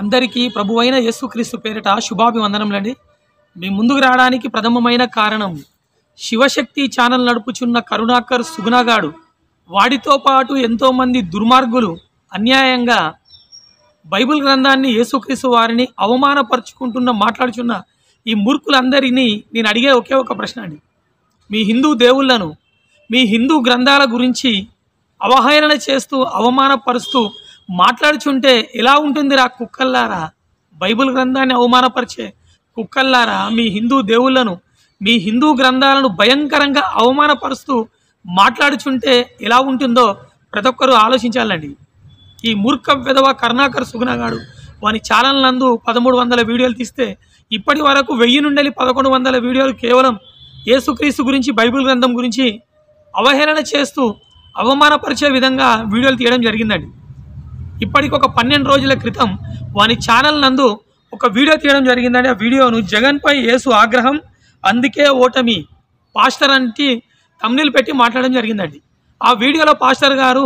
అందరికీ ప్రభువైన యేసుక్రీస్తు పేరిట శుభాభివందనములండి. మీ ముందుకు రావడానికి ప్రథమమైన కారణం శివశక్తి ఛానల్ నడుపుచున్న కరుణాకర్ సుగుణగాడు. వాడితో పాటు ఎంతోమంది దుర్మార్గులు అన్యాయంగా బైబిల్ గ్రంథాన్ని యేసుక్రీస్తు వారిని అవమానపరుచుకుంటున్న మాట్లాడుచున్న ఈ మూర్ఖులందరినీ నేను అడిగే ఒకే ఒక ప్రశ్న అండి. మీ హిందూ దేవుళ్లను, మీ హిందూ గ్రంథాల గురించి అవహేళన చేస్తూ అవమానపరుస్తూ మాట్లాడుచుంటే ఎలా ఉంటుందిరా కుక్కల్లారా? బైబిల్ గ్రంథాన్ని అవమానపరిచే కుక్కల్లారా, మీ హిందూ దేవుళ్లను, మీ హిందూ గ్రంథాలను భయంకరంగా అవమానపరుస్తూ మాట్లాడుచుంటే ఎలా ఉంటుందో ప్రతి ఒక్కరూ ఆలోచించాలండి. ఈ మూర్ఖ విధవ కరుణాకర్ సుగుణగాడు వాని ఛానల్ నందు 1300 వీడియోలు తీస్తే ఇప్పటి వరకు 1000 నుండి 1100 వీడియోలు కేవలం యేసుక్రీస్తు గురించి, బైబిల్ గ్రంథం గురించి అవహేళన చేస్తూ అవమానపరిచే విధంగా వీడియోలు తీయడం జరిగిందండి. ఇప్పటికి ఒక 12 రోజుల క్రితం వాని ఛానల్ నందు ఒక వీడియో తీయడం జరిగిందండి. ఆ వీడియోను జగన్పై యేసు ఆగ్రహం అందుకే ఓటమి పాస్టర్ అంటే థంబ్నెయిల్ పెట్టి మాట్లాడడం జరిగిందండి. ఆ వీడియోలో పాస్టర్ గారు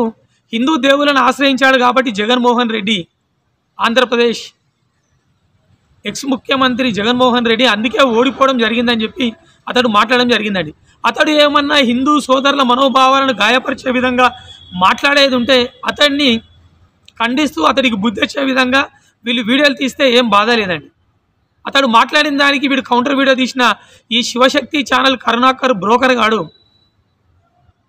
హిందూ దేవులను ఆశ్రయించాడు కాబట్టి జగన్మోహన్ రెడ్డి, ఆంధ్రప్రదేశ్ ఎక్స్ ముఖ్యమంత్రి జగన్మోహన్ రెడ్డి అందుకే ఓడిపోవడం జరిగిందని చెప్పి అతడు మాట్లాడడం జరిగిందండి. అతడు ఏమన్నా హిందూ సోదరుల మనోభావాలను గాయపరిచే విధంగా మాట్లాడేది ఉంటే అతడిని ఖండిస్తూ అతడికి బుద్ధి వచ్చే విధంగా వీళ్ళు వీడియోలు తీస్తే ఏం బాధ లేదండి. అతడు మాట్లాడిన దానికి వీడు కౌంటర్ వీడియో తీసిన ఈ శివశక్తి ఛానల్ కరుణాకర్ బ్రోకర్ గాడు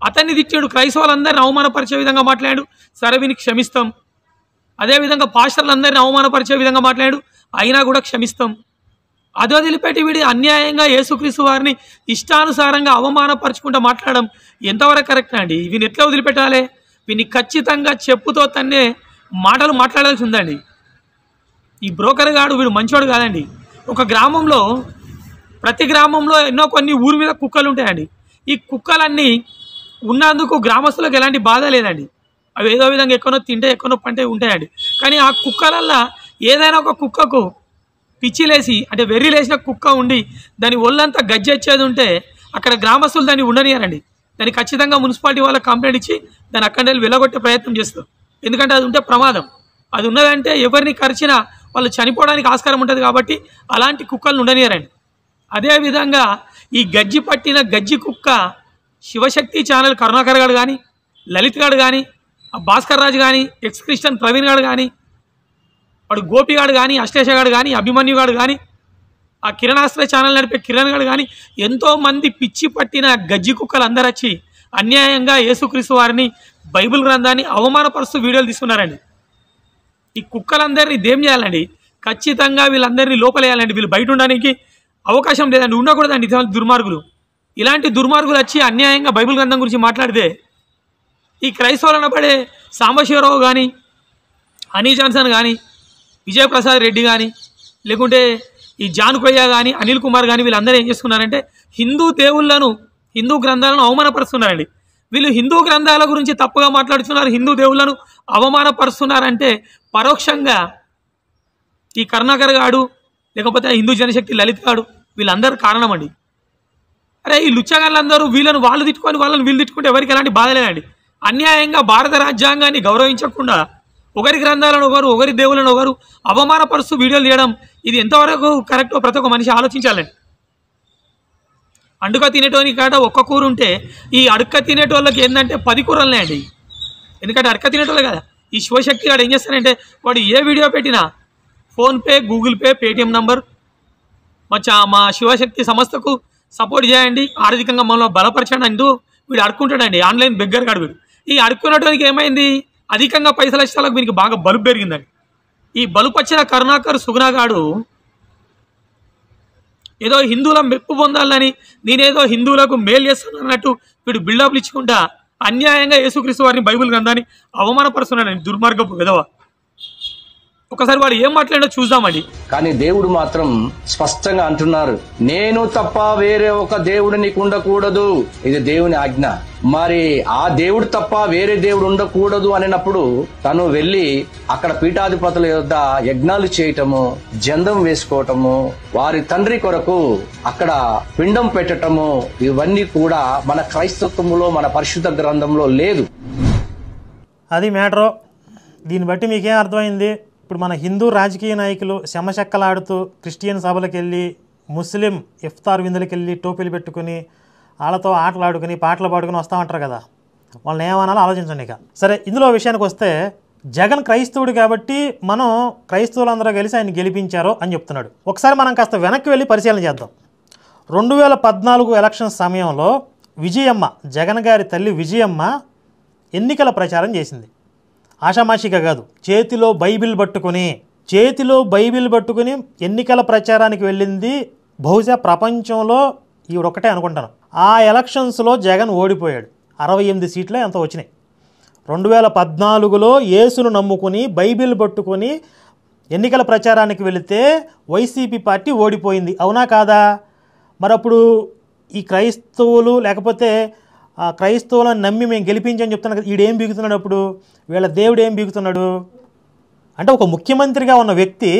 అతన్ని తిట్టాడు. క్రైస్తవులందరిని అవమానపరిచే విధంగా మాట్లాడాడు, సరే వీనికి క్షమిస్తాం. అదేవిధంగా పాస్టర్లందరినీ అవమానపరిచే విధంగా మాట్లాడాడు, అయినా కూడా క్షమిస్తాం. అదో వదిలిపెట్టి వీడి అన్యాయంగా యేసుక్రీస్తు వారిని ఇష్టానుసారంగా అవమానపరుచుకుంటూ మాట్లాడడం ఎంతవరకు కరెక్ట్ అండి? వీని ఎట్లా వదిలిపెట్టాలి? వీని ఖచ్చితంగా చెప్పుతో తన్నే మాటలు మాట్లాడాల్సి ఉందండి. ఈ బ్రోకర్ గాడు వీడు మంచోడు కాదండి. ఒక గ్రామంలో, ప్రతి గ్రామంలో ఎన్నో కొన్ని ఊరి మీద కుక్కలు ఉంటాయండి. ఈ కుక్కలన్నీ ఉన్నందుకు గ్రామస్తులకు ఎలాంటి బాధ లేదండి. అవి ఏదో విధంగా ఎక్కడో తింటే ఎక్కడో పంటే ఉంటాయండి. కానీ ఆ కుక్కలల్లో ఏదైనా ఒక కుక్కకు పిచ్చి లేసి, అంటే వెర్రి లేసిన కుక్క ఉండి దాని ఒళ్ళంతా గజ్జెచ్చేది ఉంటే అక్కడ గ్రామస్తులు దాన్ని ఉండనియారండి. దాన్ని ఖచ్చితంగా మున్సిపాలిటీ వాళ్ళకి కంప్లైంట్ ఇచ్చి దాన్ని అక్కడి వెళ్ళి వెళ్ళగొట్టే ప్రయత్నం చేస్తారు. ఎందుకంటే అది ఉంటే ప్రమాదం. అది ఉన్నదంటే ఎవరిని కరిచినా వాళ్ళు చనిపోవడానికి ఆస్కారం ఉంటుంది కాబట్టి అలాంటి కుక్కలను ఉండనియారండి. అదేవిధంగా ఈ గజ్జి పట్టిన గజ్జి కుక్క శివశక్తి ఛానల్ కరుణాకర్ గారు కానీ, లలిత్ గారు కానీ, భాస్కర్ రాజు కానీ, ఎక్స్ క్రిస్టియన్ ప్రవీణ్ గారు కానీ, వాడు గోపిగాడు కానీ, అశ్లేషగాడు కానీ, అభిమన్యు గాడు కానీ, ఆ కిరణాస్త్ర ఛానల్ నడిపే కిరణ్ గారు కానీ, ఎంతోమంది పిచ్చి పట్టిన గజ్జి కుక్కలు అందరూ వచ్చి అన్యాయంగా యేసుక్రీస్తు వారిని, బైబిల్ గ్రంథాన్ని అవమానపరుస్తూ వీడియోలు తీసుకున్నారండి. ఈ కుక్కలందరినీ దేం చేయాలండి? ఖచ్చితంగా వీళ్ళందరినీ లోపలేయాలండి. వీళ్ళు బయట ఉండడానికి అవకాశం లేదండి, ఉండకూడదండి. దుర్మార్గులు, ఇలాంటి దుర్మార్గులు వచ్చి అన్యాయంగా బైబిల్ గ్రంథం గురించి మాట్లాడితే ఈ క్రైస్తవులు అనబడే సాంబశివరావు కానీ, హనీ జాన్సన్ కానీ, విజయప్రసాద్ రెడ్డి కానీ, లేకుంటే ఈ జాన్ కొయ్య కానీ, అనిల్ కుమార్ కానీ, వీళ్ళందరూ ఏం చేసుకున్నారంటే హిందూ దేవుళ్లను, హిందూ గ్రంథాలను అవమానపరుస్తున్నారండి. వీళ్ళు హిందూ గ్రంథాల గురించి తప్పుగా మాట్లాడుతున్నారు, హిందూ దేవుళ్లను అవమానపరుస్తున్నారంటే పరోక్షంగా ఈ కరుణాకర్ గాడు, లేకపోతే హిందూ జనశక్తి లలిత్ గాడు, వీళ్ళందరూ కారణం అండి. అరే ఈ లుచ్చగాళ్ళందరూ వీళ్ళను వాళ్ళు తిట్టుకొని వాళ్ళని వీళ్ళు తిట్టుకుంటే ఎవరికి ఎలాంటి బాధ లేదండి. అన్యాయంగా భారత రాజ్యాంగాన్ని గౌరవించకుండా ఒకరి గ్రంథాలను ఒకరు, ఒకరి దేవులను ఒకరు అవమానపరుస్తూ వీడియోలు తీయడం ఇది ఎంతవరకు కరెక్టో ప్రతి ఒక్క మనిషి ఆలోచించాలండి. అండుక తినేటోని కాట ఒక్క కూర ఉంటే ఈ అడుక్క తినేటోళ్ళకి ఏంటంటే 10 కూరలనే అండి. ఎందుకంటే అడక తినేటోళ్ళు కదా. ఈ శివశక్తి వాడు ఏం చేస్తారంటే వాడు ఏ వీడియో పెట్టినా PhonePe, Google pay, Paytm number మా శివశక్తి సంస్థకు సపోర్ట్ చేయండి, ఆర్థికంగా మమ్మల్ని బలపరచండి అంటూ వీడు అడుక్కుంటాడండి. ఆన్లైన్ బెగ్గర్ కాడు వీడు. ఈ అడుక్కునేటోనికి ఏమైంది? అధికంగా పైసలు ఇష్టాలకు వీనికి బాగా బలుపు పెరిగిందండి. ఈ బలుపు వచ్చిన కరుణాకర్ సుగుణగాడు ఏదో హిందువుల మెప్పు పొందాలని, నేనేదో హిందువులకు మేలు చేస్తున్నట్టు వీడు బిల్డప్లు ఇచ్చుకుంటా అన్యాయంగా యేసుక్రీస్తు వారిని, బైబిల్ గ్రంథాన్ని అవమానపరుస్తున్నాడండి. దుర్మార్గపు విధవ. ఒకసారి వాడు ఏం మాట్లాడో చూద్దామండి. కానీ దేవుడు మాత్రం స్పష్టంగా అంటున్నారు, నేను తప్ప వేరే ఒక దేవుడు నీకు ఉండకూడదు. ఇది దేవుని ఆజ్ఞ. మరి ఆ దేవుడు తప్ప వేరే దేవుడు ఉండకూడదు అనినప్పుడు తను వెళ్ళి అక్కడ పీఠాధిపతుల యొద్ద యజ్ఞాలు చేయటము, జందం వేసుకోవటము, వారి తండ్రి కొరకు అక్కడ పిండం పెట్టటము, ఇవన్నీ కూడా మన క్రైస్తత్వములో, మన పరిశుద్ధ గ్రంథంలో లేదు. అది మ్యాటరు. దీన్ని బట్టి మీకేం అర్థమైంది? ఇప్పుడు మన హిందూ రాజకీయ నాయకులు శమశక్కలాడుతూ క్రిస్టియన్ సభలకు వెళ్ళి, ముస్లిం ఇఫ్తార్ విందులకు వెళ్ళి టోపీలు పెట్టుకుని వాళ్ళతో ఆటలాడుకుని పాటలు పాడుకుని వస్తూ ఉంటారు కదా, వాళ్ళని ఏమనాలో ఆలోచించండి. ఇక సరే, ఇందులో విషయానికి వస్తే జగన్ క్రైస్తవుడు కాబట్టి మనం క్రైస్తవులందరూ కలిసి ఆయన గెలిపించారో అని చెప్తున్నాడు. ఒకసారి మనం కాస్త వెనక్కి వెళ్ళి పరిశీలన చేద్దాం. 2014 ఎలక్షన్ సమయంలో విజయమ్మ, జగన్ గారి తల్లి విజయమ్మ ఎన్నికల ప్రచారం చేసింది. ఆషామాషిగా కాదు, చేతిలో బైబిల్ పట్టుకుని ఎన్నికల ప్రచారానికి వెళ్ళింది. బహుశా ప్రపంచంలో ఈవిడొక్కటే అనుకుంటాను. ఆ ఎలక్షన్స్లో జగన్ ఓడిపోయాడు. 68 సీట్లే ఎంతో వచ్చినాయి. 2014లో యేసును నమ్ముకుని బైబిల్ పట్టుకొని ఎన్నికల ప్రచారానికి వెళితే వైసీపీ పార్టీ ఓడిపోయింది. అవునా కాదా? మరప్పుడు ఈ క్రైస్తవులు లేకపోతే క్రైస్తవులను నమ్మి మేము గెలిపించని చెప్తున్నాను కదా, ఈడేం బీగుతున్నాడు? అప్పుడు వీళ్ళ దేవుడు ఏం బీగుతున్నాడు అంటే, ఒక ముఖ్యమంత్రిగా ఉన్న వ్యక్తి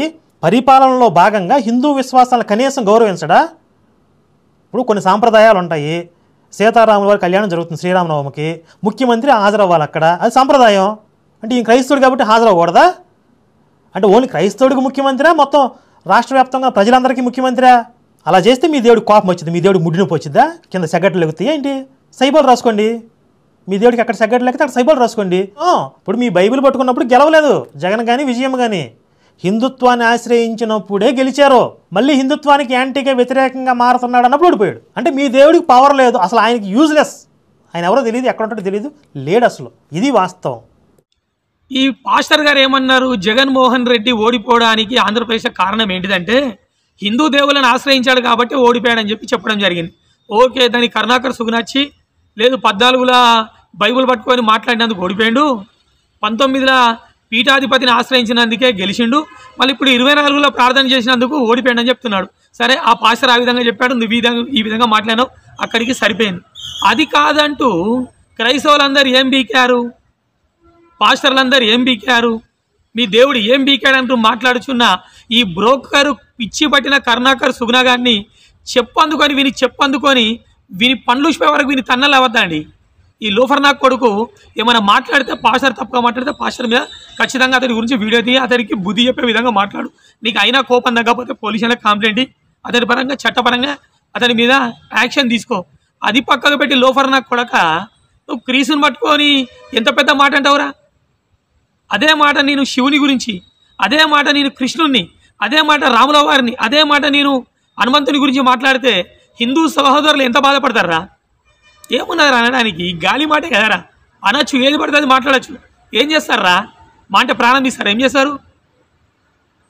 పరిపాలనలో భాగంగా హిందూ విశ్వాసాలను కనీసం గౌరవించడా? ఇప్పుడు కొన్ని సాంప్రదాయాలు ఉంటాయి. సీతారాముల వారి కళ్యాణం జరుగుతుంది శ్రీరామనవమికి, ముఖ్యమంత్రి హాజరవ్వాలి అక్కడ, అది సాంప్రదాయం. అంటే ఈ క్రైస్తవుడు కాబట్టి హాజరవ్వకూడదా? అంటే ఓన్లీ క్రైస్తవుడికి ముఖ్యమంత్రి, మొత్తం రాష్ట్ర వ్యాప్తంగా ప్రజలందరికీ ముఖ్యమంత్రి? అలా చేస్తే మీ దేవుడికి కోపం వచ్చింది, మీ దేవుడికి ముడినొప్పి వచ్చిద్దా? కింద సెగట్లు లెగుతాయి ఏంటి? సైబోలు రాసుకోండి. మీ దేవుడికి అక్కడ సెగట్లు లేకపోతే అక్కడ సైబోలు రాసుకోండి. ఇప్పుడు మీ బైబిల్ పట్టుకున్నప్పుడు గెలవలేదు జగన్ కానీ విజయమ్మ కానీ, హిందుత్వాన్ని ఆశ్రయించినప్పుడే గెలిచారు. మళ్ళీ హిందుత్వానికి యాంటీగా వ్యతిరేకంగా మారుతున్నాడు అన్నప్పుడు ఓడిపోయాడు. అంటే మీ దేవుడికి పవర్ లేదు, అసలు ఆయనకి యూజ్లెస్. ఆయన ఎవరో తెలియదు, ఎక్కడ ఉంటాడో తెలియదు, లేడు అసలు. ఇది వాస్తవం. ఈ పాస్టర్ గారు ఏమన్నారు, జగన్మోహన్ రెడ్డి ఓడిపోవడానికి ఆంధ్రప్రదేశ్ కారణం ఏంటిదంటే హిందూ దేవులను ఆశ్రయించాడు కాబట్టి ఓడిపోయాడని చెప్పడం జరిగింది. ఓకే, దానికి కరుణాకర్ సుగుణాచి లేదు 14లో బైబుల్ పట్టుకొని మాట్లాడినందుకు ఓడిపోయాడు, 19లో పీఠాధిపతిని ఆశ్రయించినందుకే గెలిచిండు, మళ్ళీ ఇప్పుడు 24లో ప్రార్థన చేసినందుకు ఓడిపోయాడు అని చెప్తున్నాడు. సరే, ఆ పాస్టర్ ఆ విధంగా చెప్పాడు, నువ్వు ఈ విధంగా మాట్లాడినావు, అక్కడికి సరిపోయింది. అది కాదంటూ క్రైస్తవులందరూ ఏం బీకారు, పాస్టర్లందరూ ఏం బీకారు, మీ దేవుడు ఏం బీకాడంటూ మాట్లాడుచున్న ఈ బ్రోకరు పిచ్చి పట్టిన కరుణాకర్ సుగుణ గారిని చెప్పందుకొని వీని పండ్లు చూపే వరకు వీని తన్నలు అవద్దండి. ఈ లోఫర్ నాకు కొడుకు ఏమైనా మాట్లాడితే, పాస్టర్ తప్పుగా మాట్లాడితే పాస్టర్ మీద ఖచ్చితంగా అతని గురించి వీడియో తీయ, అతనికి బుద్ధి చెప్పే విధంగా మాట్లాడు. నీకు అయినా కోపం తగ్గకపోతే పోలీసులకు కంప్లైంట్ ఇ, అతని పరంగా చట్టపరంగా అతని మీద యాక్షన్ తీసుకో. అది పక్కకు పెట్టి లోఫర్ నాకు కొడక నువ్వు క్రీస్తుని పట్టుకొని ఎంత పెద్ద మాట అంటావురా? అదే మాట నేను శివుని గురించి, అదే మాట నేను కృష్ణుణ్ణి, అదే మాట రాముల వారిని, అదే మాట నేను హనుమంతుని గురించి మాట్లాడితే హిందూ సహోదరులు ఎంత బాధపడతారా? ఏమున్నదిరా అనడానికి? గాలి మాటే కదరా, అనొచ్చు, ఏది పడితే అది మాట్లాడచ్చు. ఏం చేస్తారా? మా అంటే ప్రాణం తీస్తారు, ఏం చేస్తారు?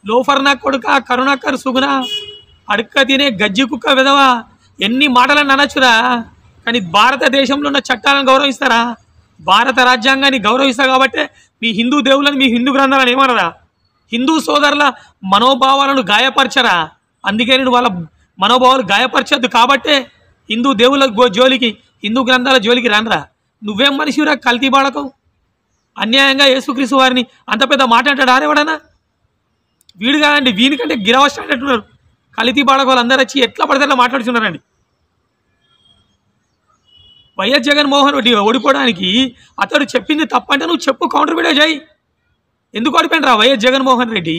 లోఫర్ నా కొడుక కరుణాకర్ సుగుణ అడుక్క తినే గజ్జి కుక్క విధవ ఎన్ని మాటలను అనొచ్చురా, కానీ భారతదేశంలో ఉన్న చట్టాలను గౌరవిస్తారా? భారత రాజ్యాంగాన్ని గౌరవిస్తా కాబట్టి మీ హిందూ దేవులను, మీ హిందూ గ్రంథాలను ఏమనరా? హిందూ సోదరుల మనోభావాలను గాయపరచరా? అందుకే నేను వాళ్ళ మనోభావాలు గాయపరచద్దు కాబట్టే హిందూ దేవుల జోలికి, హిందూ గ్రంథాల జోలికి రానరా. నువ్వేం మనిషిరా కల్తీ బాడకవు? అన్యాయంగా యేసుక్రీస్తు వారిని అంత పెద్ద మాట అంటాడు ఆరేవాడనా? వీడు కాదండి, వీనికంటే గిరవస్ట్ అంటున్నారు. కల్తీ బాడకలు అందరూ వచ్చి ఎట్లా పడితే అట్లా మాట్లాడుతున్నారండి. వైఎస్ జగన్మోహన్ రెడ్డి ఓడిపోవడానికి అతడు చెప్పింది తప్పంటే నువ్వు చెప్పు, కౌంటర్ వీడియో చేయి. ఎందుకు ఓడిపోయినరా వైఎస్ జగన్మోహన్ రెడ్డి?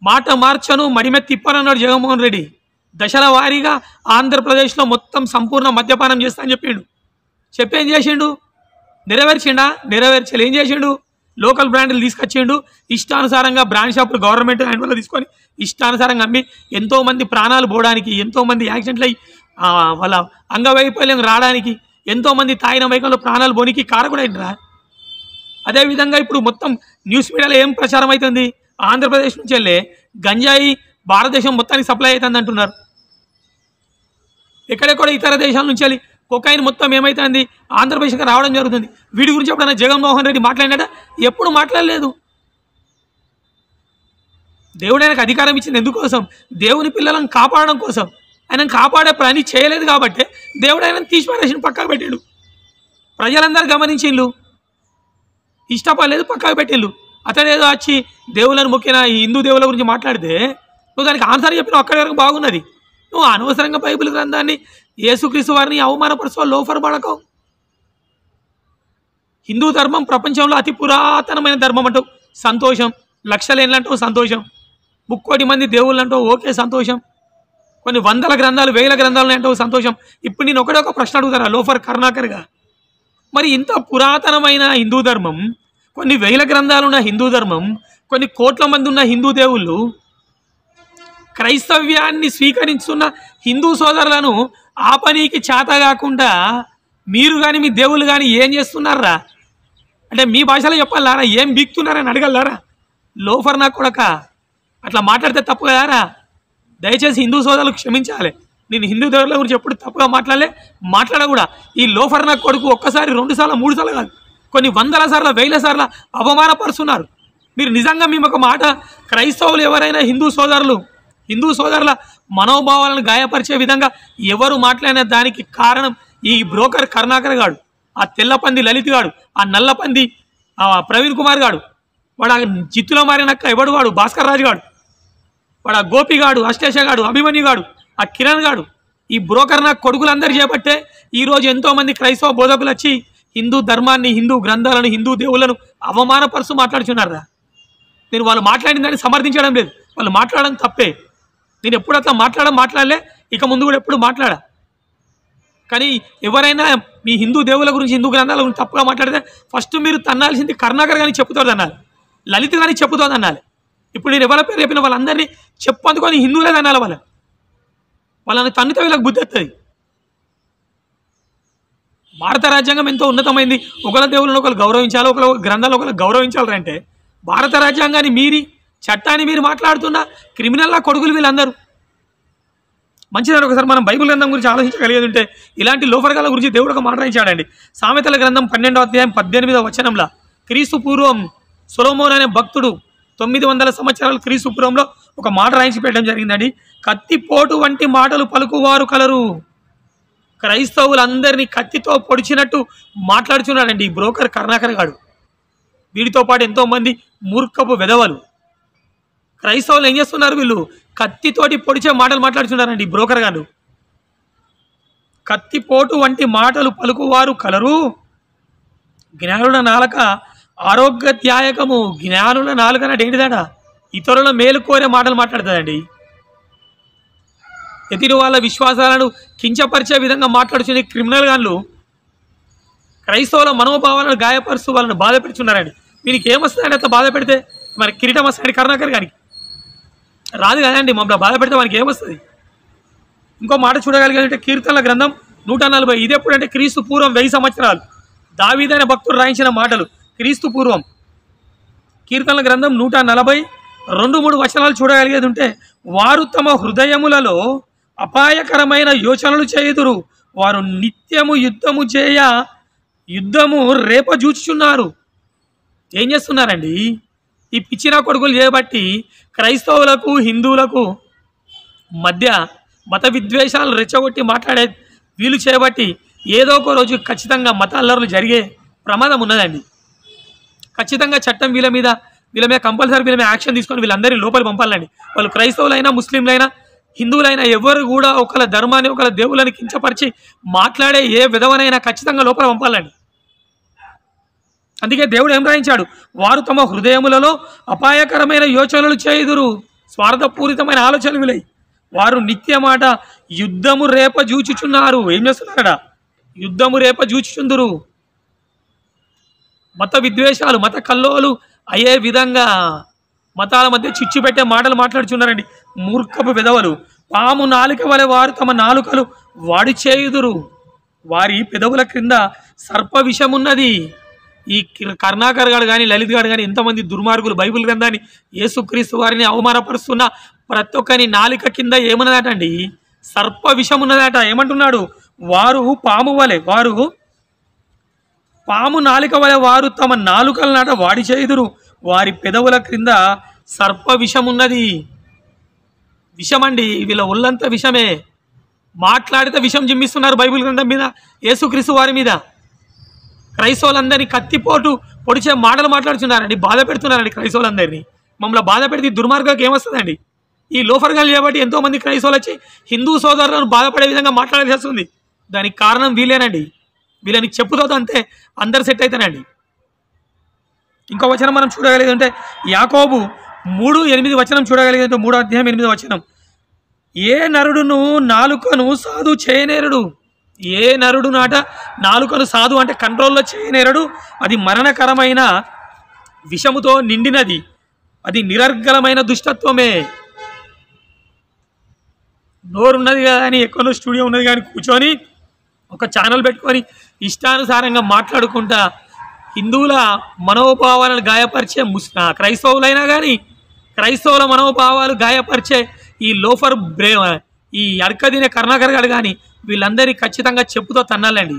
మాట మార్చను మడిమె తిప్పనన్నాడు జగన్మోహన్ రెడ్డి. దశల వారీగా ఆంధ్రప్రదేశ్లో మొత్తం సంపూర్ణ మద్యపానం చేస్తా అని చెప్పిండు. చెప్పేం చేసిండు? నెరవేర్చిండా? నెరవేర్చలే. ఏం చేసిండు? లోకల్ బ్రాండ్లు తీసుకొచ్చిండు. ఇష్టానుసారంగా బ్రాండ్ షాపులు గవర్నమెంట్ హ్యాండ్ వల్ల తీసుకొని ఇష్టానుసారంగా అమ్మి ఎంతోమంది ప్రాణాలు పోవడానికి, ఎంతోమంది యాక్సిడెంట్లు అయ్యి వాళ్ళ అంగవైఫల్యం రావడానికి, ఎంతోమంది తాగిన మైకంలో ప్రాణాలు పోనీకి కారకుడు అయిందిరా. అదేవిధంగా ఇప్పుడు మొత్తం న్యూస్ మీడియాలో ఏం ప్రచారం అవుతుంది? ఆంధ్రప్రదేశ్ నుంచి వెళ్ళే గంజాయి భారతదేశం మొత్తానికి సప్లై అవుతుంది అంటున్నారు. ఎక్కడెక్కడ ఇతర దేశాల నుంచి వెళ్ళి కొకైన్ మొత్తం ఏమవుతుంది ఆంధ్రప్రదేశ్కి రావడం జరుగుతుంది. వీడి గురించి ఎప్పుడైనా జగన్మోహన్ రెడ్డి మాట్లాడినాడా? ఎప్పుడు మాట్లాడలేదు. దేవుడు ఆయనకు అధికారం ఇచ్చింది ఎందుకోసం? దేవుని పిల్లలను కాపాడడం కోసం. ఆయన కాపాడే పని చేయలేదు కాబట్టి దేవుడు ఆయన తీసిపారేసిన పక్కకు పెట్టిండు. ప్రజలందరూ గమనించిండు, ఇష్టపడలేదు, పక్కకు పెట్టిండు. అతడేదో వచ్చి దేవులను మొక్కిన ఈ హిందూ దేవుల గురించి మాట్లాడితే నువ్వు దానికి ఆన్సర్ చెప్పినావు, అక్కడి వరకు బాగున్నది. నువ్వు అనవసరంగా బైబిల్ గ్రంథాన్ని, యేసుక్రీస్తు వారిని అవమానపరుస్తావు, లోఫర్ పడకవు. హిందూ ధర్మం ప్రపంచంలో అతి పురాతనమైన ధర్మం అంటావు, సంతోషం, లక్షలేండ్లంటూ సంతోషం, 30 మంది దేవుళ్ళంటూ ఓకే సంతోషం, కొన్ని వందల గ్రంథాలు 1000 గ్రంథాలు అంటూ సంతోషం. ఇప్పుడు నేను ఒకటే ఒక ప్రశ్న అడుగుతారా లోఫర్ కరుణాకర్గా, మరి ఇంత పురాతనమైన హిందూ ధర్మం, కొన్ని 1000 గ్రంథాలు ఉన్న హిందూ ధర్మం, కొన్ని కోట్ల మంది ఉన్న హిందూ దేవుళ్ళు, క్రైస్తవ్యాన్ని స్వీకరిస్తున్న హిందూ సోదరులను ఆపనీకి చేత కాకుండా మీరు కానీ మీ దేవుళ్ళు కానీ ఏం చేస్తున్నారా? అంటే మీ భాషలో చెప్పాలారా? ఏం బీక్తున్నారని అడగలరా? లోఫర్ నా కొడక, అట్లా మాట్లాడితే తప్పు కదారా? దయచేసి హిందూ సోదరులు క్షమించాలి. నేను హిందూ దేవుళ్ళ గురించి ఎప్పుడు తప్పుగా మాట్లాడకూడా. ఈ లోఫర్ నా కొడుకు ఒక్కసారి 2 సార్లు 3 సార్లు కాదు, కొన్ని వందల సార్లు 1000 సార్లు అవమానపరుస్తున్నారు. మీరు నిజంగా మేము ఒక మాట, క్రైస్తవులు ఎవరైనా హిందూ సోదరుల మనోభావాలను గాయపరిచే విధంగా ఎవరు మాట్లాడిన దానికి కారణం ఈ బ్రోకర్ కరుణాకర్ గాడు, ఆ తెల్లపంది లలిత్ గాడు, ఆ నల్లపంది ప్రవీణ్ కుమార్ గాడు, వాడు ఆ జిత్తులో మారినక్క ఎవడు వాడు భాస్కర్ రాజు గాడు, వాడు ఆ గోపి గాడు, అశ్లేష గాడు, అభిమన్యు గాడు, ఆ కిరణ్ గాడు, ఈ బ్రోకర్ నా కొడుకులందరూ చేపట్టే ఈరోజు ఎంతోమంది క్రైస్తవ బోధకులు వచ్చి హిందూ ధర్మాన్ని, హిందూ గ్రంథాలను, హిందూ దేవుళ్ళను అవమానపరుస్తూ మాట్లాడుతున్నారా? నేను వాళ్ళు మాట్లాడిన దాన్ని సమర్థించడం లేదు, వాళ్ళు మాట్లాడడం తప్పే. నేను ఎప్పుడు అట్లా మాట్లాడలే, ఇక ముందు కూడా ఎప్పుడు మాట్లాడా. కానీ ఎవరైనా మీ హిందూ దేవుళ్ళ గురించి, హిందూ గ్రంథాల గురించి తప్పుగా మాట్లాడితే ఫస్ట్ మీరు తన్నాల్సింది కరుణాకర్ కానీ చెప్పుతోంది అనాలి, లలిత్ కానీ చెప్పుతోంది అనాలి. ఇప్పుడు నేను ఎవరి పేరు చెప్పిన వాళ్ళందరినీ చెప్పందుకొని హిందువులే అనాలి. వాళ్ళని తన్నుతో వీళ్ళకి బుద్ధి వస్తుంది. భారత రాజ్యాంగం ఎంతో ఉన్నతమైంది. ఒకళ్ళ దేవుళ్ళని ఒకరు గౌరవించాలి, ఒకళ్ళ గ్రంథాలు ఒకరు గౌరవించాలంటే భారత రాజ్యాంగాన్ని మీరి, చట్టాన్ని మీరు మాట్లాడుతున్న క్రిమినల్లా కొడుకులు వీళ్ళందరూ. మంచిదని ఒకసారి మనం బైబిల్ గ్రంథం గురించి ఆలోచించగలిగేది ఉంటే ఇలాంటి లోఫర్గాల గురించి దేవుడు ఒక మాట రాయించాడండి. సామెతల గ్రంథం 12వ అధ్యాయం 18వ వచనంలో, క్రీస్తు పూర్వం సొలొమోను అనే భక్తుడు 900 సంవత్సరాలు క్రీస్తు పూర్వంలో ఒక మాట రాయించి పెట్టడం జరిగిందండి. కత్తిపోటు వంటి మాటలు పలుకువారు కలరు. క్రైస్తవులందరినీ కత్తితో పొడిచినట్టు మాట్లాడుతున్నాడండి ఈ బ్రోకర్ కరుణాకర్ గాడు. వీడితో పాటు ఎంతోమంది మూర్ఖపు వెధవలు. క్రైస్తవులు ఏం చేస్తున్నారు? వీళ్ళు కత్తితోటి పొడిచే మాటలు మాట్లాడుతున్నారండి ఈ బ్రోకర్ గారు. కత్తిపోటు వంటి మాటలు పలుకువారు కలరు. జ్ఞానుల నాలుక ఆరోగ్యదాయకము. జ్ఞానుల నాలుక అంటే ఏంటిదట? ఇతరుల మేలు కోరే మాటలు మాట్లాడుతుందండి. ఎదుటి వాళ్ళ విశ్వాసాలను కించపరిచే విధంగా మాట్లాడుతున్న క్రిమినల్ గాన్లు క్రైస్తవుల మనోభావాలను గాయపరుస్తూ వాళ్ళని బాధ పెడుతున్నారండి. వీనికి ఏమొస్తుందండి అట్లా బాధ పెడితే? మరి కిరీటం వస్తాయండి కరుణాకర్ గారికి? రాదు కదండి. మమ్మల్ని బాధ పెడితే మనకి ఏమొస్తుంది? ఇంకో మాట చూడగలిగాలంటే కీర్తనల గ్రంథం 140. ఇది ఎప్పుడంటే క్రీస్తు పూర్వం 1000 సంవత్సరాలు దావీదైన భక్తుడు రాయించిన మాటలు. క్రీస్తు పూర్వం కీర్తనల గ్రంథం 140 2-3 వచనాలు చూడగలిగేది ఉంటే, వారు తమ హృదయములలో అపాయకరమైన యోచనలు చేయుదురు, వారు నిత్యము యుద్ధము రేపజూచుచున్నారు. ఏం చేస్తున్నారండి? ఈ పిచ్చిన కొడుకులు చేయబట్టి క్రైస్తవులకు హిందువులకు మధ్య మత విద్వేషాలు రెచ్చగొట్టి మాట్లాడే వీళ్ళు చేయబట్టి ఏదో ఒక రోజు ఖచ్చితంగా మత అల్లర్లు జరిగే ప్రమాదం ఉన్నదండి. ఖచ్చితంగా చట్టం వీళ్ళ మీద కంపల్సరీ వీళ్ళ మీద యాక్షన్ తీసుకొని వీళ్ళందరినీ లోపలి పంపాలండి. వాళ్ళు క్రైస్తవులైనా, ముస్లింలైనా, హిందువులైనా ఎవరు కూడా ఒకళ్ళ ధర్మాన్ని, ఒకళ్ళ దేవుళ్ళని కించపరిచి మాట్లాడే ఏ విధవనైనా ఖచ్చితంగా లోపల పంపాలండి. అందుకే దేవుడు ఏం రాయించాడు? వారు తమ హృదయములలో అపాయకరమైన యోచనలు చేయుదురు, స్వార్థపూరితమైన ఆలోచనలు వీలై, వారు నిత్యమాట యుద్ధము రేపజూచుచున్నారు. ఏం చేస్తున్నారట? యుద్ధము రేపజూచుచుందురు. మత విద్వేషాలు, మత కల్లోలు అయ్యే విధంగా మతాల మధ్య చిచ్చు పెట్టే మాటలు మాట్లాడుచున్నారండి మూర్ఖపు విధవలు. పాము నాలుక వలె వారు తమ నాలుకలు వాడి చేయుదురు, వారి పెదవుల క్రింద సర్ప విషమున్నది. ఈ కరుణాకర్ గారు కానీ, లలిత్ గారు కానీ ఎంతమంది దుర్మార్గులు బైబిల్ గ్రంథాన్ని, యేసుక్రీస్తు వారిని అవమానపరుస్తున్న ప్రతి ఒక్కరి నాలుక కింద ఏమున్నదటండి? సర్ప విషం ఉన్నదట. ఏమంటున్నాడు? పాము నాలుక వలె వారు తమ నాలుకలనాట వాడి చేయుదురు, వారి పెదవుల క్రింద సర్ప విషం ఉన్నది. విషమండి, వీళ్ళ ఒళ్ళంతా విషమే. మాట్లాడితే విషం జిమ్మిస్తున్నారు బైబిల్ గ్రంథం మీద, యేసుక్రీస్తు వారి మీద. క్రైస్తవులందరినీ కత్తిపోటు పొడిచే మాటలు మాట్లాడుతున్నారండి, బాధ పెడుతున్నారండి క్రైస్తవులందరినీ. మమ్మల్ని బాధ పెడితే దుర్మార్గానికి ఏమొస్తుందండి? ఈ లోఫర్గాలు చేయబట్టి ఎంతోమంది క్రైస్తవులు వచ్చి హిందూ సోదరులను బాధపడే విధంగా మాట్లాడాల్సి వస్తుంది. దానికి కారణం వీళ్ళేనండి. వీళ్ళని చెప్పుతో అంతే అందరు సెట్ అవుతానండి. ఇంకో వచనం మనం చూడగలిగితే యాకోబు 3:8 వచనం చూడగలిగితే 3వ అధ్యాయం 8వ వచనం, ఏ నరుడును నాలుకను సాధు చేయనేరడు. ఏ నరుడు నాట నాలుకను సాధు అంటే కంట్రోల్లో చేయనేరడు. అది మరణకరమైన విషముతో నిండినది, అది నిరర్గలమైన దుష్టత్వమే. నోరున్నది కానీ ఎక్కడో స్టూడియో ఉన్నది కానీ కూర్చొని ఒక ఛానల్ పెట్టుకొని ఇష్టానుసారంగా మాట్లాడుకుంటా హిందువుల మనోభావాలను గాయపరిచే క్రైస్తవులైనా కానీ క్రైస్తవుల మనోభావాలు గాయపరిచే ఈ లోఫర్ ఈ అడకదినే కరుణాకర్ గారు కానీ వీళ్ళందరినీ ఖచ్చితంగా చెప్పుతో తన్నాలండి.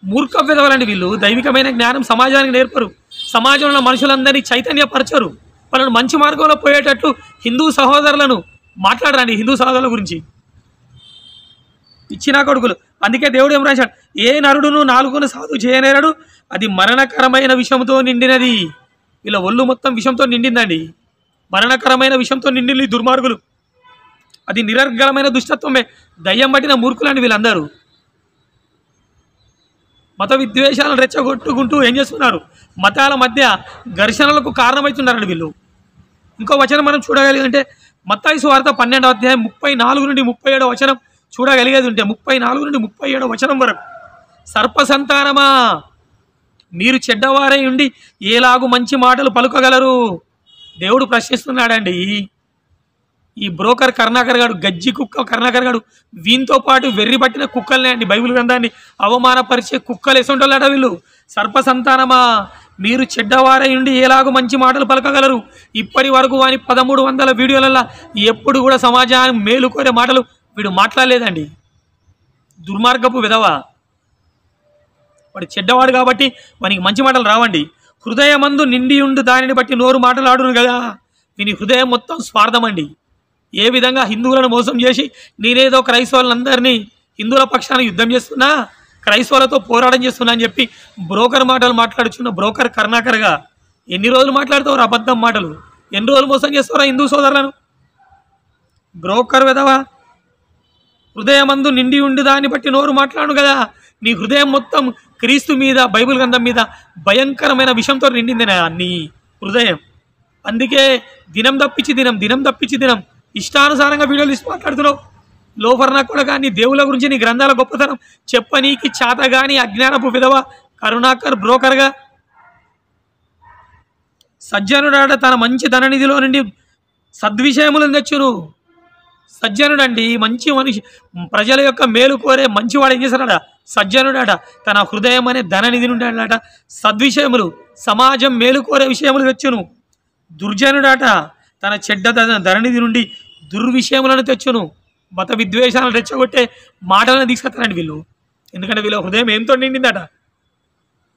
మూర్ఖ విధవలండి వీళ్ళు. దైవికమైన జ్ఞానం సమాజానికి నేర్పరు, సమాజంలో మనుషులందరినీ చైతన్యపరచరు, వాళ్ళని మంచి మార్గంలో పోయేటట్లు హిందూ సహోదరులను మాట్లాడరండి. హిందూ సహోదరుల గురించి ఇచ్చిన కొడుకులు. అందుకే దేవుడు ఏం రాశాడు, ఏ నరుడును నాలుగును సాధు చేయనేరడు, అది మరణకరమైన విషంతో నిండినది. వీళ్ళ ఒళ్ళు మొత్తం విషంతో నిండిందండి, మరణకరమైన విషంతో నిండింది దుర్మార్గులు. అది నిరర్గలమైన దుష్టత్వమే. దయ్యం పట్టిన మూర్ఖులండి వీళ్ళందరూ. మత విద్వేషాలను రెచ్చగొట్టుకుంటూ ఏం చేస్తున్నారు, మతాల మధ్య ఘర్షణలకు కారణమవుతున్నారండి వీళ్ళు. ఇంకో వచనం మనం చూడగలిగితే మత్తయి సువార్త 12వ అధ్యాయం 34 నుండి 37వ వచనం చూడగలిగేది ఉంటే 34 నుండి 37వ వచనం వరకు, సర్పసంతానమా మీరు చెడ్డవారై ఉండి ఏలాగు మంచి మాటలు పలుకగలరు. దేవుడు ప్రశ్నిస్తున్నాడండి. ఈ బ్రోకర్ కరుణాకర్ గారు, గజ్జి కుక్క కరుణాకర్ గారు, వీంతో పాటు వెర్రి పట్టిన కుక్కలనే అండి బైబిల్ గ్రంథాన్ని అవమానపరిచే కుక్కలు ఎసొంటోళ్ళట వీళ్ళు. సర్పసంతానమా మీరు చెడ్డవారై ఉండి ఎలాగో మంచి మాటలు పలకగలరు. ఇప్పటి వరకు వాని 1300 వీడియోలలో ఎప్పుడు కూడా సమాజాన్ని మేలు కోరే మాటలు వీడు మాట్లాడలేదండి. దుర్మార్గపు విధవ వాడు, చెడ్డవాడు కాబట్టి వానికి మంచి మాటలు రావండి. హృదయమందు నిండి ఉండు దానిని బట్టి నోరు మాటలాడును కదా. వీని హృదయం మొత్తం స్వార్థం అండి. ఏ విధంగా హిందువులను మోసం చేసి నేనేదో క్రైస్తవులందరినీ హిందువుల పక్షాన యుద్ధం చేస్తున్నా, క్రైస్తవులతో పోరాటం చేస్తున్నా అని చెప్పి బ్రోకర్ మాటలు మాట్లాడుచున్న బ్రోకర్ కరుణాకర్గా ఎన్ని రోజులు మాట్లాడుతావు అబద్ధం మాటలు? ఎన్ని రోజులు మోసం చేస్తారా హిందూ సోదరులను? బ్రోకర్ విధవా, హృదయమందు నిండి ఉండి దాన్ని బట్టి నోరు మాట్లాడు కదా. నీ హృదయం మొత్తం క్రీస్తు మీద, బైబిల్ గ్రంథం మీద భయంకరమైన విషంతో నిండింది నీ హృదయం. అందుకే దినం తప్పించి దినం ఇష్టానుసారంగా వీడియోలు తీసి మాట్లాడుతున్నావు. లోఫర్నా కూడా కానీ దేవుళ్ళ గురించి నీ గ్రంథాల గొప్పతనం చెప్పనీకి చేత కానీ అజ్ఞానపు విధవ కరుణాకర్ బ్రోకర్గా. సజ్జనుడాట తన మంచి ధననిధిలో నుండి సద్విషయములను తెచ్చును. సజ్జనుడండి మంచి మనిషి, ప్రజల యొక్క మేలు కోరే మంచివాడు ఏం చేశాడట? సజ్జనుడాట తన హృదయం అనే ధననిధి నుండి అన్నట సద్విషయములు, సమాజం మేలు కోరే విషయములు తెచ్చును. దుర్జనుడాట తన చెడ్డ ధననిధి నుండి దుర్విషయములను తెచ్చును. మత విద్వేషాలను రెచ్చగొట్టే మాటలను తీసుకొస్తారండి వీళ్ళు. ఎందుకంటే వీళ్ళ హృదయం ఏంతో నిండిందట?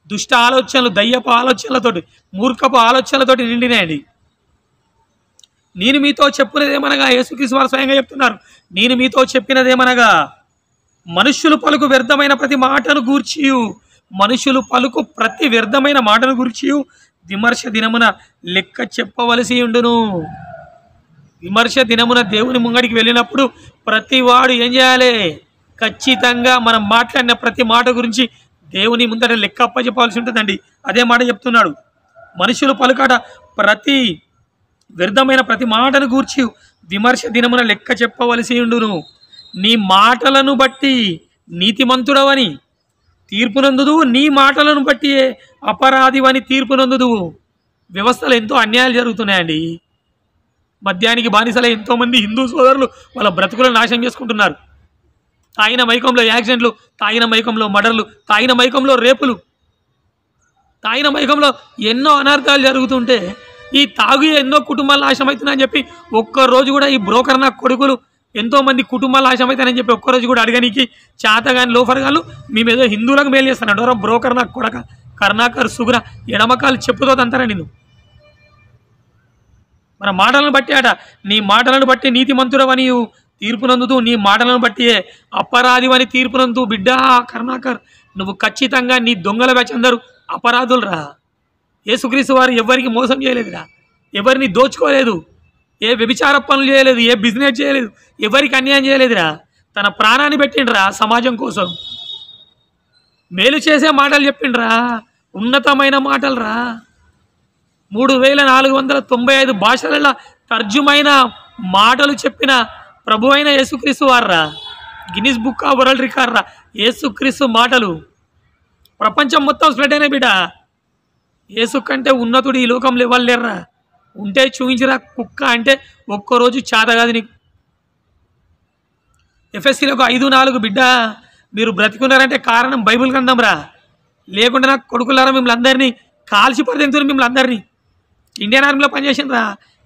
దుష్ట ఆలోచనలు, దయ్యపు ఆలోచనలతోటి, మూర్ఖపు ఆలోచనలతోటి నిండినాయండి. నేను మీతో చెప్పినదేమనగా, యేసుక్రీస్తు వారు స్వయంగా చెప్తున్నారు, నేను మీతో చెప్పినదేమనగా మనుష్యులు పలుకు వ్యర్థమైన ప్రతి మాటను గూర్చియు, మనుషులు పలుకు ప్రతి వ్యర్థమైన మాటను గూర్చియు విమర్శ దినమున లెక్క చెప్పవలసి ఉండును. విమర్శ దినమున దేవుని ముంగడికి వెళ్ళినప్పుడు ప్రతివాడు ఏం చేయాలి? ఖచ్చితంగా మనం మాట్లాడిన ప్రతి మాట గురించి దేవుని ముందర లెక్క అప్పచెప్పాల్సి ఉంటుందండి. అదే మాట చెప్తున్నాడు. మనుషులు పలుకాట ప్రతి వ్యర్థమైన ప్రతి మాటను గూర్చి విమర్శ దినమున లెక్క చెప్పవలసి ఉండును. నీ మాటలను బట్టి నీతిమంతుడవని తీర్పునందుదు, నీ మాటలను బట్టి అపరాధివని తీర్పునందుదు. వ్యవస్థలో ఎంతో అన్యాయాలు జరుగుతున్నాయండి. మద్యానికి బానిసలే ఎంతోమంది హిందూ సోదరులు వాళ్ళ బ్రతుకులను నాశనం చేసుకుంటున్నారు. తాగిన మైకంలో యాక్సిడెంట్లు, తాగిన మైకంలో మర్డర్లు, తాగిన మైకంలో రేపులు, తాగిన మైకంలో ఎన్నో అనర్థాలు జరుగుతుంటే ఈ తాగు ఎన్నో కుటుంబాలు నాశనం అవుతున్నాయని చెప్పి ఒక్కరోజు కూడా ఈ బ్రోకర్ నా కొడుకులు ఎంతోమంది కుటుంబాలు నాశనం అవుతాయని చెప్పి ఒక్కరోజు కూడా అడగనికి చేత కానీ లోఫర్ గారు మేమేదో హిందువులకు మేలు చేస్తున్నాడు. ఎవరో బ్రోకర్ నా కొడక కరుణాకర్ సుగుణ ఎడమకాలు చెప్పుతో అంటారా నేను? మన మాటలను బట్టి అట, నీ మాటలను బట్టి నీతిమంతుడవని తీర్పునందుతూ, నీ మాటలను బట్టి అపరాధివని తీర్పునందు. బిడ్డ కరుణాకర్, నువ్వు ఖచ్చితంగా నీ దొంగల బ్యాచ్ అందరూ అపరాధులు రా. యేసుక్రీస్తు వారు ఎవరికి మోసం చేయలేదురా, ఎవరిని దోచుకోలేదు, ఏ వ్యభిచార పనులు చేయలేదు, ఏ బిజినెస్ చేయలేదు, ఎవరికి అన్యాయం చేయలేదురా. తన ప్రాణాన్ని పెట్టిండ్రా సమాజం కోసం. మేలు చేసే మాటలు చెప్పిండ్రా. ఉన్నతమైన మాటలు రా. 3495 భాషలలో తర్జుమైన మాటలు చెప్పిన ప్రభు అయిన యేసుక్రీస్తు వారురా. Guinness book of world record రా. యేసుక్రీస్తు మాటలు ప్రపంచం మొత్తం స్ప్రెడ్ అయిన బిడ్డ. యేసు కంటే ఉన్నతుడు ఈ లోకంలో ఎవరు లేరురా. ఉంటే చూపించిరా. కుక్క అంటే ఒక్కరోజు చేత కాదు నీకు. ఎఫ్ఎస్సీలకు 5:4 బిడ్డ. మీరు బ్రతికున్నారంటే కారణం బైబిల్ గ్రంథం రా. లేకుండా నాకు కొడుకులారా మిమ్మల్ని అందరినీ కాల్చి పడితేంతున్నారు. మిమ్మల్ని అందరినీ ఇండియన్ ఆర్మీలో పనిచేసిండ్రా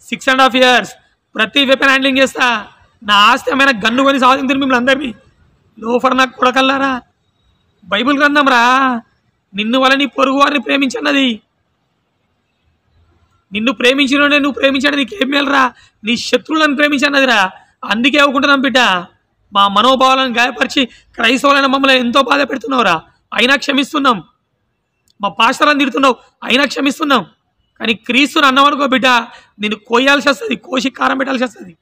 6.5 years. ప్రతి వెపన్ హ్యాండ్లింగ్ చేస్తా. నా ఆస్తి ఏమైనా గన్ను కొని సాధించారు మిమ్మల్ని అందరినీ. లోఫర్ నాకు కొడకల్లారా. బైబిల్ గ్రంథం రా. నిన్ను వల్ల నీ పొరుగు వారిని ప్రేమించన్నది. నిన్ను ప్రేమించినోడే నువ్వు ప్రేమించండి నీకేం మేలురా. నీ శత్రువులను ప్రేమించన్నది రా. అందుకే అవ్వకుంటున్నాం బిడ్డ. మా మనోభావాలను గాయపరిచి క్రైస్తవులైన మమ్మల్ని ఎంతో బాధ పెడుతున్నావురా. అయినా క్షమిస్తున్నాం. మా పాస్టర్లను తిడుతున్నావు, అయినా క్షమిస్తున్నాం. కానీ క్రీస్తుని అన్నవనుకో బిడ్డ, నిన్ను కోయాల్సి వస్తుంది, కోసి కారం పెట్టాల్సి వస్తుంది.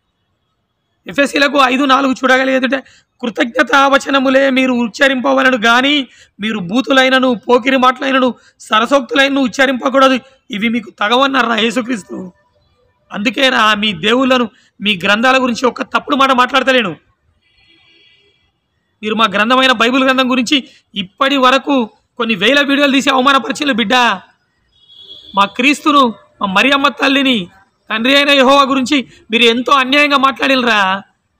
ఎఫ్ఎస్సీలకు 5:4 చూడగలిగేదంటే, కృతజ్ఞతా వచనములే మీరు ఉచ్చరింపవలను కానీ మీరు బూతులైనను పోకిరి మాటలైనను సరసోక్తులైనను ఉచ్చరింపకూడదు. ఇవి మీకు తగవన్నారా యేసుక్రీస్తు. అందుకేనా మీ దేవుళ్ళను మీ గ్రంథాల గురించి ఒక్క తప్పుడు మాట మాట్లాడతలేను. మీరు మా గ్రంథమైన బైబిల్ గ్రంథం గురించి ఇప్పటి వరకు కొన్ని వేల వీడియోలు తీసి అవమానపరిచిన బిడ్డ. మా క్రీస్తును, మా మరియమ్మ తల్లిని, తండ్రి అయిన యెహోవా గురించి మీరు ఎంతో అన్యాయంగా మాట్లాడినరా.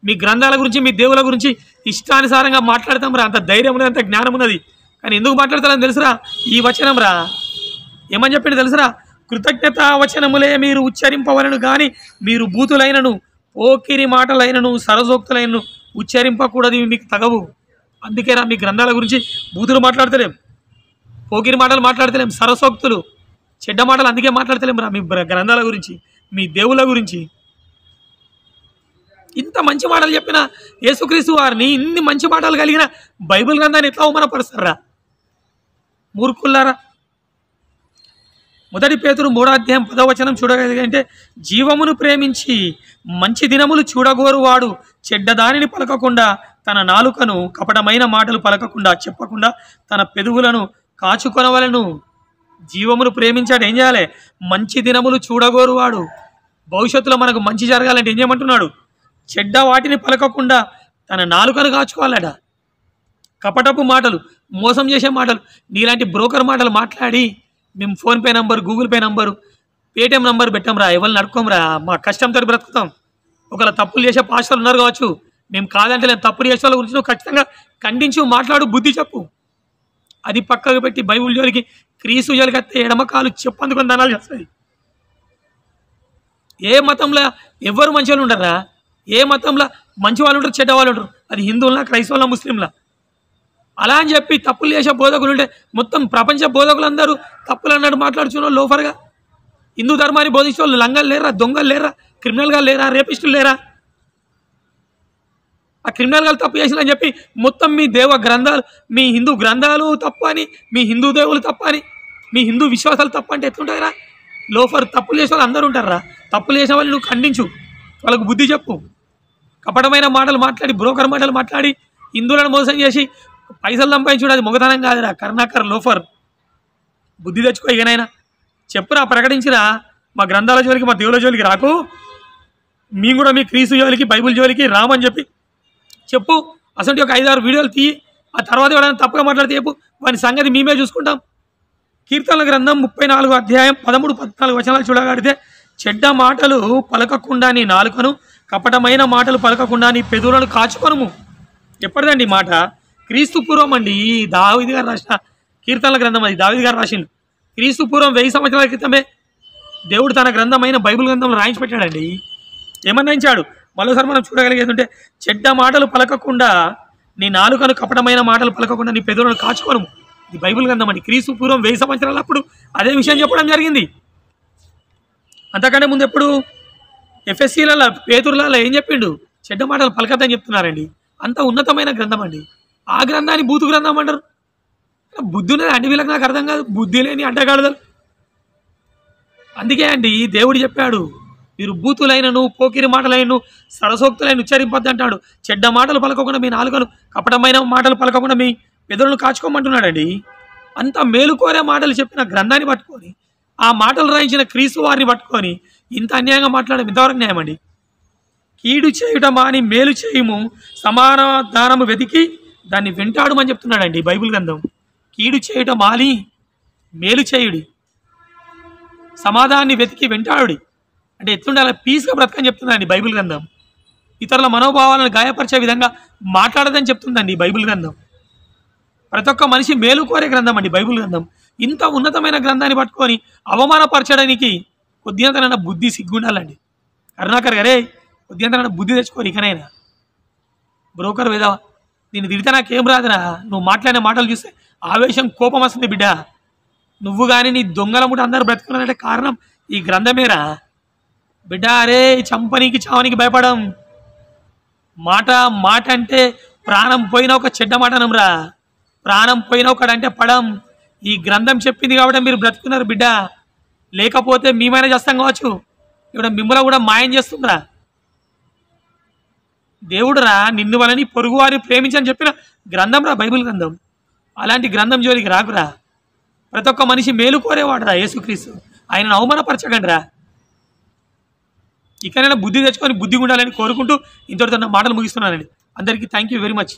మీ గ్రంథాల గురించి మీ దేవుల గురించి ఇష్టానుసారంగా మాట్లాడతాం రా. అంత ధైర్యం ఉన్నది, అంత జ్ఞానం ఉన్నది. కానీ ఎందుకు మాట్లాడతారని తెలుసురా? ఈ వచనం రా. ఏమని చెప్పింది తెలుసురా? కృతజ్ఞతా వచనములే మీరు ఉచ్చరింపవలను కానీ మీరు బూతులైనను పోకిరి మాటలైనను సరసోక్తులైనను ఉచ్చరింపకూడదు. ఇవి మీకు తగవు. అందుకేరా మీ గ్రంథాల గురించి బూతులు మాట్లాడతలేం, పోకిరి మాటలు మాట్లాడతలేం, సరసోక్తులు చెడ్డ మాటలు అందుకే మాట్లాడతలేం రా. మీ గ్రంథాల గురించి మీ దేవుల గురించి ఇంత మంచి మాటలు చెప్పిన యేసుక్రీస్తు వారిని, ఇన్ని మంచి మాటలు కలిగిన బైబిల్ గ్రంథాన్ని ఎట్లా అవమానపరుస్తారా మూర్ఖుల్లారా? 1 పేతురు 3:10 చూడగలిగంటే, జీవమును ప్రేమించి మంచి దినములు చూడగోరు వాడు చెడ్డదానిని పలకకుండా తన నాలుకను కపటమైన మాటలు పలకకుండా చెప్పకుండా తన పెదవులను కాచుకొనవలను. జీవమును ప్రేమించాడు ఏం చేయాలి? మంచి దినములు చూడగోరు వాడు. భవిష్యత్తులో మనకు మంచి జరగాలంటే ఏం చేయమంటున్నాడు? చెడ్డ వాటిని పలకకుండా తన నాలుకను కాచుకోవాలట. కపటపు మాటలు, మోసం చేసే మాటలు, నీలాంటి బ్రోకర్ మాటలు మాట్లాడి మేము PhonePe number, Google Pay number, Paytm number పెట్టాంరా, ఎవరిని నడుకోంరా, మా కష్టంతో బ్రతుకుతాం. ఒకవేళ తప్పులు చేసే పాస్టర్లు ఉన్నారు కావచ్చు, మేము కాదంటే నేను తప్పులు చేసే వాళ్ళ గురించి నువ్వు ఖచ్చితంగా ఖండించు, మాట్లాడు, బుద్ధి చెప్పు. అది పక్కకు పెట్టి బైబుల్ జోలికి, క్రీస్తు జోలికి వస్తే ఎడమకాలు చెప్పందుకొని దనాలు చేస్తుంది. ఏ మతంలో ఎవరు మంచి వాళ్ళు ఉండరా? ఏ మతంలో మంచి వాళ్ళు ఉంటారు, చెడ్డ వాళ్ళు ఉంటారు. అది హిందువుల, క్రైస్తవుల, ముస్లింల. అలా అని చెప్పి తప్పులు చేసే బోధకులు ఉంటే మొత్తం ప్రపంచ బోధకులందరూ తప్పులు అన్నట్టు మాట్లాడుతున్న లోఫర్గా. హిందూ ధర్మాన్ని బోధించే వాళ్ళు లంగలు లేరా, దొంగలు లేరా, క్రిమినల్గా లేరా, రేపిస్టులు లేరా? ఆ క్రిమినల్ గా తప్పు చేసిందని చెప్పి మొత్తం మీ దేవ గ్రంథాలు, మీ హిందూ గ్రంథాలు తప్పని, మీ హిందూ దేవులు తప్పని, మీ హిందూ విశ్వాసాలు తప్ప అంటే ఎట్లుంటారా? లోఫర్ తప్పులు చేసే వాళ్ళు అందరూ ఉంటారా? తప్పులు చేసే వాళ్ళు నువ్వు ఖండించు, వాళ్ళకు బుద్ధి చెప్పు. కపటమైన మాటలు మాట్లాడి, బ్రోకర్ మాటలు మాట్లాడి హిందువులను మోసం చేసి పైసలు సంపాదించుడు అది మొగతనం కాదురా. కర్ణాకర్ లోఫర్, బుద్ధి తెచ్చుకో. ఇకనైనా చెప్పురా, ప్రకటించిరా, మా గ్రంథాల జోలికి, మా దేవుల జోలికి రాకు, మేము కూడా మీ క్రీస్తు జోలికి, బైబుల్ జోలికి రామని చెప్పి చెప్పు. అసలు ఒక 5-6 వీడియోలు తీయి, ఆ తర్వాత ఎవరైనా తప్పుగా మాట్లాడితే చెప్పు, వాని సంగతి మేమే చూసుకుంటాం. కీర్తనల గ్రంథం 34:13-14 చూడగలిగితే, చెడ్డ మాటలు పలకకుండా నీ నాలుకను, కపటమైన మాటలు పలకకుండా నీ పెదవులను కాచుకొనుము. ఎప్పటిదండి మాట? క్రీస్తు పూర్వం అండి. దావీదు గారు రాసిన కీర్తనల గ్రంథం అది. దావీదు గారు రాసిండు. క్రీస్తు పూర్వం 1000 సంవత్సరాల క్రితమే దేవుడు తన గ్రంథమైన బైబిల్ గ్రంథంలో రాయించి పెట్టాడండి. ఏమని రాయించాడు? మరోసారి మనం చూడగలిగేదంటే, చెడ్డ మాటలు పలకకుండా నీ నాలుకను, కపటమైన మాటలు పలకకుండా నీ పెదవులను కాచుకోను. ఇది బైబిల్ గ్రంథం అండి. క్రీస్తు పూర్వం 1000 సంవత్సరాల అప్పుడు అదే విషయం చెప్పడం జరిగింది. అంతకంటే ముందు ఎప్పుడు ఎఫ్ఎస్సీలలో, పేతురులలో ఏం చెప్పిండు? చెడ్డ మాటలు పలకద్దని చెప్తున్నారండి. అంత ఉన్నతమైన గ్రంథం అండి. ఆ గ్రంథాన్ని బూతు గ్రంథం అంటారు. బుద్ధి ఉన్నది అండి వీళ్ళకి, నాకు అర్థం కాదు. బుద్ధి లేని అడ్డగాడుదలు. అందుకే అండి దేవుడు చెప్పాడు, మీరు బూతులైనను, పోకిరి మాటలైనను, సరసోక్తులైన ఉచ్చరింపద్దు అంటాడు. చెడ్డ మాటలు పలకకుండా మీ నాలుకను, కపటమైన మాటలు పలకకుండా మీ పెదవులను కాచుకోమంటున్నాడండి. అంత మేలుకోరే మాటలు చెప్పిన గ్రంథాన్ని పట్టుకొని, ఆ మాటలు రాయించిన క్రీస్తు వారిని పట్టుకొని ఇంత అన్యాయంగా మాట్లాడడం ఎంతవరకు న్యాయమండి? కీడు చేయుట మాని మేలు చేయుము, సమాధానము వెతికి దాన్ని వెంటాడమని చెప్తున్నాడండి బైబిల్ గ్రంథం. కీడు చేయుట మాని మేలు చేయుడి, సమాధానాన్ని వెతికి వెంటాడుడి అంటే ఎట్లుండాలి? పీస్గా బ్రతకని చెప్తుందండి బైబిల్ గ్రంథం. ఇతరుల మనోభావాలను గాయపరిచే విధంగా మాట్లాడదని చెప్తుందండి బైబిల్ గ్రంథం. ప్రతి ఒక్క మనిషి మేలు కోరే గ్రంథం అండి బైబిల్ గ్రంథం. ఇంత ఉన్నతమైన గ్రంథాన్ని పట్టుకొని అవమానపరచడానికి కొద్దిగంతనైనా బుద్ధి సిగ్గుండాలండి. కరుణాకర్ గారే కొద్దిగంతనైనా బుద్ధి తెచ్చుకోరు ఇకనైనా. బ్రోకర్ వేదా, నేను తిడితే నాకేం రాదురా, నువ్వు మాట్లాడిన మాటలు చూస్తే ఆవేశం కోపం వస్తుంది బిడ్డ. నువ్వు కానీ నీ దొంగల ముఠ అందరూ బ్రతుకున్నారంటే కారణం ఈ గ్రంథమేరా బిడ్డ. అరే చంపనీకి చావనికి భయపడం. మాట మాట అంటే ప్రాణం పోయిన ఒక చెడ్డ మాటనంరా, ప్రాణం పోయిన ఒకడంటే పడం. ఈ గ్రంథం చెప్పింది కాబట్టి మీరు బ్రతుకున్నారు బిడ్డ. లేకపోతే మేమైనా చేస్తాం కావచ్చు, ఇక్కడ మిమ్మల్ని కూడా మాయం చేస్తుందిరా. దేవుడురా నిన్ను వలని పొరుగు వారిని ప్రేమించని చెప్పిన గ్రంథం రా బైబిల్ గ్రంథం. అలాంటి గ్రంథం జోలికి రాకురా. ప్రతి ఒక్క మనిషి మేలు కోరేవాడురా యేసుక్రీస్తు. ఆయనను అవమానపరచకండి రా. ఇకనైనా బుద్ధి తెచ్చుకొని బుద్ధిగా ఉండాలని కోరుకుంటూ ఇంతటితో నా మాటలు ముగిస్తున్నానండి. అందరికీ థ్యాంక్ యూ వెరీ మచ్.